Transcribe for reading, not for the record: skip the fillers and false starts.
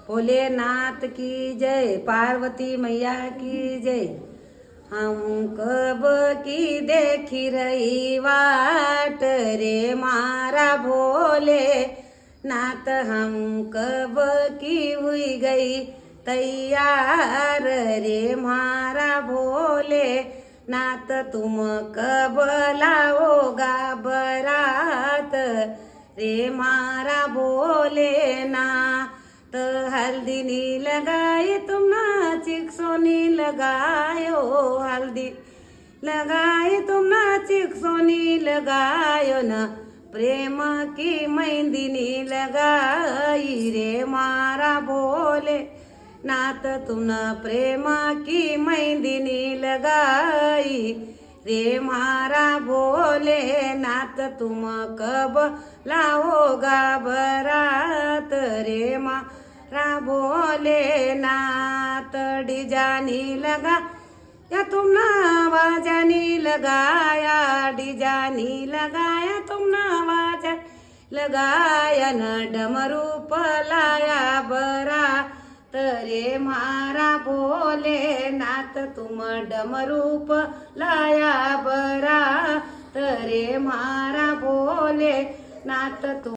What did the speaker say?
भोलेनाथ की जय, पार्वती मैया की जय। हम कब की देखी रही वाट रे मारा भोले नाथ, हम कब की हुई गई तैयार रे मारा भोले नाथ, तुम कब लाओगा बरात रे मारा भोले नाथ। हल्दी नी लगाए तुम नाचिक सोनी लगायो, हल्दी लगाए तुम नाचिक सोनी लगायो न, प्रेम की मेहंदी नी लगाई रे मारा भोले नाथ, तुम प्रेम की मेहंदी नी लगाई रे मारा भोले नाथ, तुम कब लाओगा बरात रे मारा भोले नाथ। डिजानी लगा या तुमने आवाजानी लगाया, डिजानी लगाया तुमने आवाजा लगाया न, डमरू पलाया बरात रे मारा भोले नाथ, तुम डमरू पलाया बरात रे मारा भोले नाथ।